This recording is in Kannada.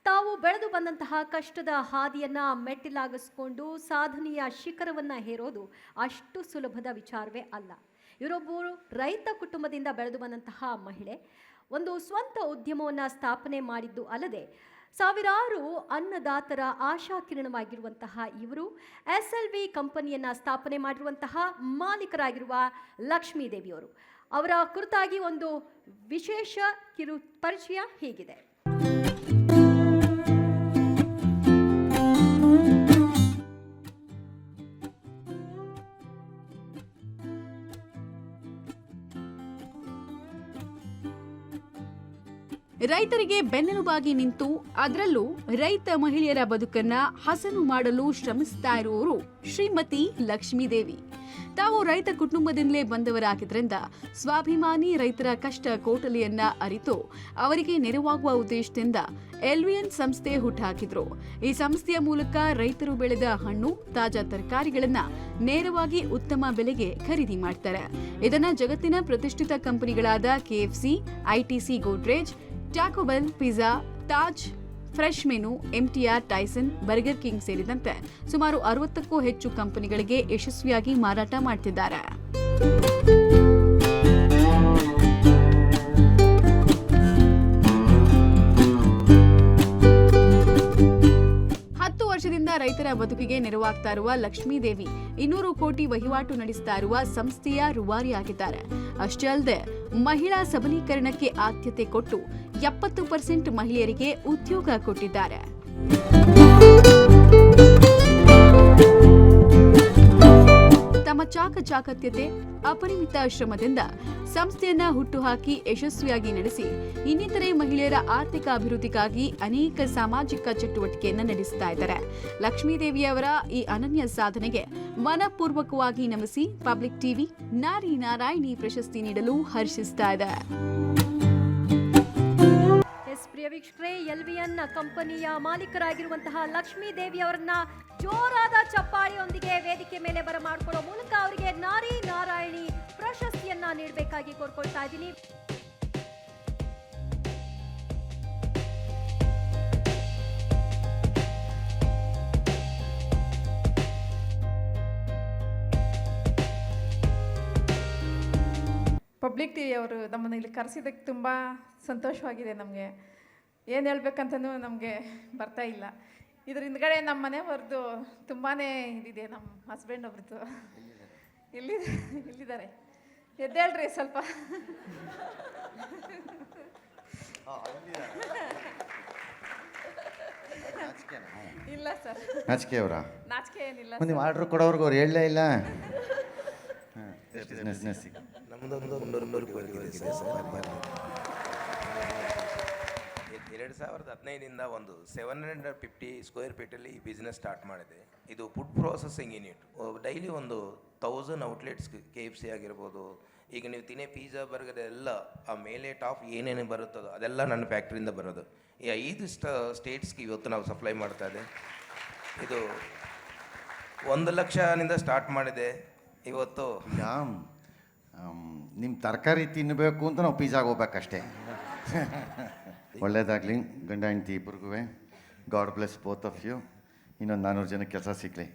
ತಾವು ಬೆಳೆದು ಬಂದಂತಹ ಕಷ್ಟದ ಹಾದಿಯನ್ನ ಮೆಟ್ಟಿಲಾಗಿಸ್ಕೊಂಡು ಸಾಧನೆಯ ಶಿಖರವನ್ನ ಹೇರೋದು ಅಷ್ಟು ಸುಲಭದ ವಿಚಾರವೇ ಅಲ್ಲ. ಇವರೊಬ್ಬರು ರೈತ ಕುಟುಂಬದಿಂದ ಬೆಳೆದು ಬಂದಂತಹ ಮಹಿಳೆ. ಒಂದು ಸ್ವಂತ ಉದ್ಯಮವನ್ನು ಸ್ಥಾಪನೆ ಮಾಡಿದ್ದು ಅಲ್ಲದೆ ಸಾವಿರಾರು ಅನ್ನದಾತರ ಆಶಾಕಿರಣವಾಗಿರುವಂತಹ ಇವರು SLV ಕಂಪನಿಯನ್ನು ಸ್ಥಾಪನೆ ಮಾಡಿರುವಂತಹ ಮಾಲೀಕರಾಗಿರುವ ಲಕ್ಷ್ಮೀದೇವಿಯವರು. ಅವರ ಕುರಿತಾಗಿ ಒಂದು ವಿಶೇಷ ಕಿರು ಪರಿಚಯ ಹೀಗಿದೆ. ರೈತರಿಗೆ ಬೆನ್ನೆಲುಬಾಗಿ ನಿಂತು ಅದರಲ್ಲೂ ರೈತ ಮಹಿಳೆಯರ ಬದುಕನ್ನ ಹಸನು ಮಾಡಲು ಶ್ರಮಿಸ್ತಾ ಇರುವವರು ಶ್ರೀಮತಿ ಲಕ್ಷ್ಮೀದೇವಿ. ತಾವು ರೈತ ಕುಟುಂಬದಿಂದಲೇ ಬಂದವರಾಗಿದ್ದರಿಂದ ಸ್ವಾಭಿಮಾನಿ ರೈತರ ಕಷ್ಟ ಕೋಟಲಿಯನ್ನ ಅರಿತು ಅವರಿಗೆ ನೆರವಾಗುವ ಉದ್ದೇಶದಿಂದ LVN ಸಂಸ್ಥೆ ಹುಟ್ಟುಹಾಕಿದ್ರು. ಈ ಸಂಸ್ಥೆಯ ಮೂಲಕ ರೈತರು ಬೆಳೆದ ಹಣ್ಣು, ತಾಜಾ ತರಕಾರಿಗಳನ್ನ ನೇರವಾಗಿ ಉತ್ತಮ ಬೆಲೆಗೆ ಖರೀದಿ ಮಾಡ್ತಾರೆ. ಇದನ್ನ ಜಗತ್ತಿನ ಪ್ರತಿಷ್ಠಿತ ಕಂಪನಿಗಳಾದ KFC, ITC Godrej, taco bell, pizza, Taj, fresh menu, MTR, Tyson, burger king ಸೇರಿದಂತೆ ಸುಮಾರು 60ಕ್ಕೂ ಹೆಚ್ಚು ಕಂಪನಿಗಳಿಗೆ ಯಶಸ್ವಿಯಾಗಿ ಮಾರಾಟ ಮಾಡ್ತಿದ್ದಾರೆ. ವರ್ಷದಿಂದ ರೈತರ ಬದುಕಿಗೆ ನೆರವಾಗ್ತಾ ಇರುವ ಲಕ್ಷ್ಮೀದೇವಿ 200 ಕೋಟಿ ವಹಿವಾಟು ನಡೆಸ್ತಾ ಇರುವ ಸಂಸ್ಥೆಯ ರೂವಾರಿಯಾಗಿದ್ದಾರೆ. ಅಷ್ಟೇ ಅಲ್ಲದೆ ಮಹಿಳಾ ಸಬಲೀಕರಣಕ್ಕೆ ಆದ್ಯತೆ ಕೊಟ್ಟು 70% ಮಹಿಳೆಯರಿಗೆ ಉದ್ಯೋಗ ಕೊಟ್ಟಿದ್ದಾರೆ. ತಮ್ಮ ಚಾಕಚಾಕತ್ಯತೆ, ಅಪರಿಮಿತ ಶ್ರಮದಿಂದ ಸಂಸ್ಥೆಯನ್ನ ಹುಟ್ಟುಹಾಕಿ ಯಶಸ್ವಿಯಾಗಿ ನಡೆಸಿ ಇನ್ನಿತರೆ ಮಹಿಳೆಯರ ಆರ್ಥಿಕ ಅಭಿವೃದ್ಧಿಗಾಗಿ ಅನೇಕ ಸಾಮಾಜಿಕ ಚಟುವಟಿಕೆಯನ್ನು ನಡೆಸ್ತಾ ಇದ್ದಾರೆ. ಲಕ್ಷ್ಮೀದೇವಿಯವರ ಈ ಅನನ್ಯ ಸಾಧನೆಗೆ ಮನಪೂರ್ವಕವಾಗಿ ನಮಿಸಿ ಪಬ್ಲಿಕ್ ಟಿವಿ ನಾರಿ ನಾರಾಯಣಿ ಪ್ರಶಸ್ತಿ ನೀಡಲು ಹರ್ಷಿಸ್ತಾ ಇದೆ. ಪ್ರಿಯ ವೀಕ್ಷಕರೇ, LVN ಕಂಪನಿಯ ಮಾಲೀಕರಾಗಿರುವಂತಹ ಲಕ್ಷ್ಮೀದೇವಿ ಅವರನ್ನ ಜೋರಾದ ಚಪ್ಪಾಳಿಯೊಂದಿಗೆ ವೇದಿಕೆ ಮೇಲೆ ಬರಮಾಡಿಕೊಳ್ಳೋ ಮೂಲಕ ಅವರಿಗೆ ನಾರಿ ನಾರಾಯಣಿ ಪ್ರಶಸ್ತಿಯನ್ನ ನೀಡಬೇಕಾಗಿ ಕೋರ್ಕೊಳ್ತಾ ಇದ್ದೀನಿ. ಪಬ್ಲಿಕ್ ಟಿವಿ ಅವರು ನಮ್ಮನ್ನು ಇಲ್ಲಿ ಕರೆಸಿದ್ದಕ್ಕೆ ತುಂಬ ಸಂತೋಷವಾಗಿದೆ. ನಮಗೆ ಏನು ಹೇಳ್ಬೇಕಂತನೂ ನಮಗೆ ಬರ್ತಾ ಇಲ್ಲ. ಇದ್ರ ಹಿಂದ್ಗಡೆ ನಮ್ಮ ಮನೆಯವ್ರದ್ದು ತುಂಬಾ ಇದಿದೆ. ನಮ್ಮ ಹಸ್ಬೆಂಡ್ ಒಬ್ರದ್ದು ಇಲ್ಲಿದ್ದಾರೆ. ಎದ್ದೇಳ್ರಿ ಸ್ವಲ್ಪ. ಇಲ್ಲ ಸರ್, ನಾಚಿಕೆ ಅವರ ನಾಚಿಕೆ ಏನಿಲ್ಲ. ನೀವು ಆರ್ಡ್ರ್ ಕೊಡೋರ್ಗೆ ಅವ್ರು ಹೇಳಲೇ ಇಲ್ಲ. ನಮ್ಮದೊಂದು 300 ಸರ್. 2015 ಒಂದು 750 ಸ್ಕ್ವೇರ್ ಫೀಟಲ್ಲಿ ಈ ಬಿಸ್ನೆಸ್ ಸ್ಟಾರ್ಟ್ ಮಾಡಿದೆ. ಇದು ಫುಡ್ ಪ್ರೊಸೆಸಿಂಗ್ ಯೂನಿಟ್. ಡೈಲಿ ಒಂದು 1000 ಔಟ್ಲೆಟ್ಸ್, KFC ಆಗಿರ್ಬೋದು, ಈಗ ನೀವು ತಿನ್ನೇ ಪಿಜ್ಜಾ, ಬರ್ಗರ್ ಎಲ್ಲ ಆ ಮೇಲೆ ಟಾಪ್ ಏನೇನು ಬರುತ್ತದೋ ಅದೆಲ್ಲ ನನ್ನ ಫ್ಯಾಕ್ಟ್ರಿಯಿಂದ ಬರೋದು. ಈ 5 ಸ್ಟೇಟ್ಸ್ಗೆ ಇವತ್ತು ನಾವು ಸಪ್ಲೈ ಮಾಡ್ತಾ ಇದೆ. ಇದು 1 ಲಕ್ಷನಿಂದ ಸ್ಟಾರ್ಟ್ ಮಾಡಿದೆ. ಇವತ್ತು ನಿಮ್ಮ ತರಕಾರಿ ತಿನ್ನಬೇಕು ಅಂತ ನಾವು ಪಿಜ್ಜಾಗೆ ಹೋಗ್ಬೇಕಷ್ಟೇ. ಒಳ್ಳೇದಾಗಲಿ ಗಂಡ ಹೆಂಡತಿ ಇಬ್ಬರಿಗೂ. God bless both of you. ಇನ್ನೊಂದು 400 ಜನಕ್ಕೆ ಕೆಲಸ ಸಿಗಲಿ.